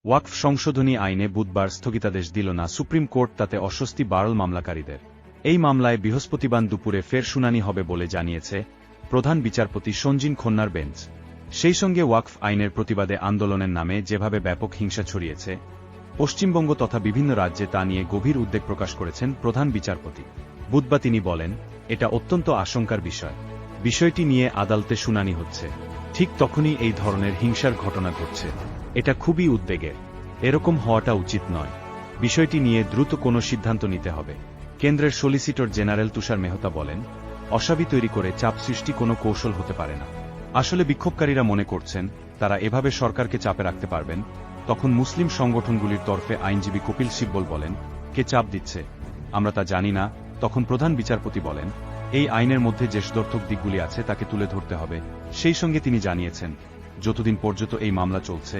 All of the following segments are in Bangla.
ওয়াকফ সংশোধনী আইনে বুধবার স্থগিতাদেশ দিল না সুপ্রিম কোর্ট, তাতে অস্বস্তি বাড়ল মামলাকারীদের। এই মামলায় বৃহস্পতিবার দুপুরে ফের শুনানি হবে বলে জানিয়েছে প্রধান বিচারপতি সঞ্জীব খন্নার বেঞ্চ। সেই সঙ্গে ওয়াকফ আইনের প্রতিবাদে আন্দোলনের নামে যেভাবে ব্যাপক হিংসা ছড়িয়েছে পশ্চিমবঙ্গ তথা বিভিন্ন রাজ্যে, তা নিয়ে গভীর উদ্বেগ প্রকাশ করেছেন প্রধান বিচারপতি। বুধবার তিনি বলেন, এটা অত্যন্ত আশঙ্কার বিষয়। বিষয়টি নিয়ে আদালতে শুনানি হচ্ছে, ঠিক তখনই এই ধরনের হিংসার ঘটনা ঘটছে। এটা খুবই উদ্বেগের। এরকম হওয়াটা উচিত নয়। বিষয়টি নিয়ে দ্রুত কোনো সিদ্ধান্ত নিতে হবে। কেন্দ্রের সলিসিটর জেনারেল তুষার মেহতা বলেন, অসাবি তৈরি করে চাপ সৃষ্টি কোনো কৌশল হতে পারে না। আসলে বিক্ষোভকারীরা মনে করছেন তারা এভাবে সরকারকে চাপে রাখতে পারবেন। তখন মুসলিম সংগঠনগুলির তরফে আইনজীবী কপিল সিব্বল বলেন, কে চাপ দিচ্ছে আমরা তা জানি না। তখন প্রধান বিচারপতি বলেন, এই আইনের মধ্যে যে সদর্থক দিকগুলি আছে তাকে তুলে ধরতে হবে। সেই সঙ্গে তিনি জানিয়েছেন, যতদিন পর্যন্ত এই মামলা চলছে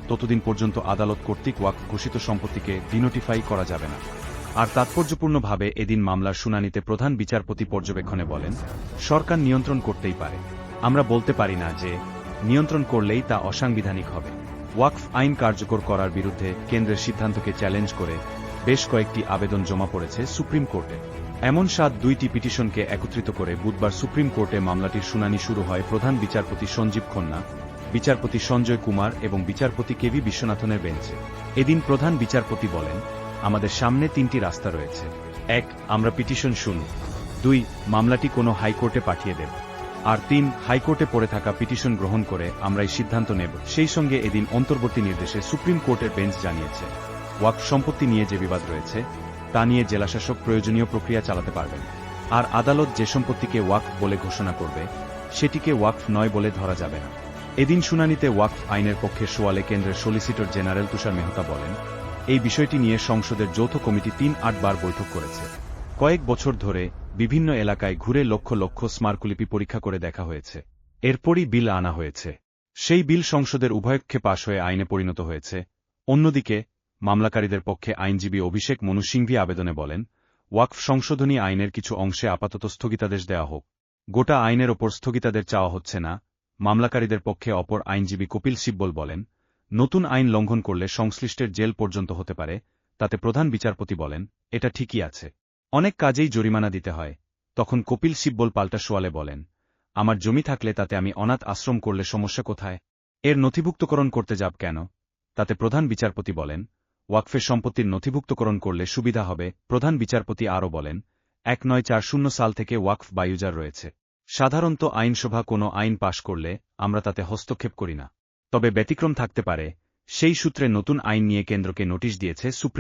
ততদিন পর্যন্ত আদালত কর্তৃক ওয়াকফ ঘোষিত সম্পত্তিকে ডিনোটিফাই করা যাবে না। আর তাৎপর্যপূর্ণভাবে এদিন মামলার শুনানিতে প্রধান বিচারপতি পর্যবেক্ষণে বলেন, সরকার নিয়ন্ত্রণ করতেই পারে, আমরা বলতে পারি না যে নিয়ন্ত্রণ করলেই তা অসাংবিধানিক হবে। ওয়াকফ আইন কার্যকর করার বিরুদ্ধে কেন্দ্রের সিদ্ধান্তকে চ্যালেঞ্জ করে বেশ কয়েকটি আবেদন জমা পড়েছে সুপ্রিম কোর্টে। এমন 2টি পিটিশনকে একত্রিত করে বুধবার সুপ্রিম কোর্টে মামলাটির শুনানি শুরু হয় প্রধান বিচারপতি সঞ্জীব খন্না, বিচারপতি সঞ্জয় কুমার এবং বিচারপতি কেভি বিশ্বনাথনের বেঞ্চে। এদিন প্রধান বিচারপতি বলেন, আমাদের সামনে 3টি রাস্তা রয়েছে। 1, আমরা পিটিশন শুনব। 2, মামলাটি কোনো হাইকোর্টে পাঠিয়ে দেব। আর 3, হাইকোর্টে পড়ে থাকা পিটিশন গ্রহণ করে আমরা এই সিদ্ধান্ত নেব। সেই সঙ্গে এদিন অন্তর্বর্তী নির্দেশে সুপ্রিম কোর্টের বেঞ্চ জানিয়েছে, ওয়াকফ সম্পত্তি নিয়ে যে বিবাদ রয়েছে তা নিয়ে জেলাশাসক প্রয়োজনীয় প্রক্রিয়া চালাতে পারবেন। আর আদালত যে সম্পত্তিকে ওয়াকফ বলে ঘোষণা করবে সেটিকে ওয়াকফ নয় বলে ধরা যাবে না। এদিন শুনানিতে ওয়াকফ আইনের পক্ষে সোয়ালে কেন্দ্রের সলিসিটর জেনারেল তুষার মেহতা বলেন, এই বিষয়টি নিয়ে সংসদের যৌথ কমিটি 3-8 বার বৈঠক করেছে। কয়েক বছর ধরে বিভিন্ন এলাকায় ঘুরে লক্ষ লক্ষ স্মারকলিপি পরীক্ষা করে দেখা হয়েছে। এরপরই বিল আনা হয়েছে। সেই বিল সংসদের উভয়কক্ষে পাশ হয়ে আইনে পরিণত হয়েছে। অন্যদিকে মামলাকারীদের পক্ষে আইনজীবী অভিষেক মনু সিংভি আবেদনে বলেন, ওয়াকফ সংশোধনী আইনের কিছু অংশে আপাতত স্থগিতাদেশ দেওয়া হোক, গোটা আইনের ওপর স্থগিতাদেশ চাওয়া হচ্ছে না। মামলাকারীদের পক্ষে অপর আইনজীবী কপিল সিব্বল বলেন, নতুন আইন লঙ্ঘন করলে সংশ্লিষ্টের জেল পর্যন্ত হতে পারে। তাতে প্রধান বিচারপতি বলেন, এটা ঠিকই আছে, অনেক কাজেই জরিমানা দিতে হয়। তখন কপিল সিব্বল পাল্টা সোয়ালে বলেন, আমার জমি থাকলে তাতে আমি অনাথ আশ্রম করলে সমস্যা কোথায়? এর নথিভুক্তকরণ করতে যাব কেন? তাতে প্রধান বিচারপতি বলেন, ওয়াকফের সম্পত্তির নথিভুক্তকরণ করলে সুবিধা হবে। প্রধান বিচারপতি আরও বলেন, 1940 সাল থেকে ওয়াকফ বায়ুজার রয়েছে। সাধারণত আইনসভা কোনো আইন পাশ করলে আমরা তাতে হস্তক্ষেপ করি না, তবে ব্যতিক্রম থাকতে পারে। সেই সূত্রে নতুন আইন নিয়ে কেন্দ্রকে নোটিশ দিয়েছে সুপ্রিম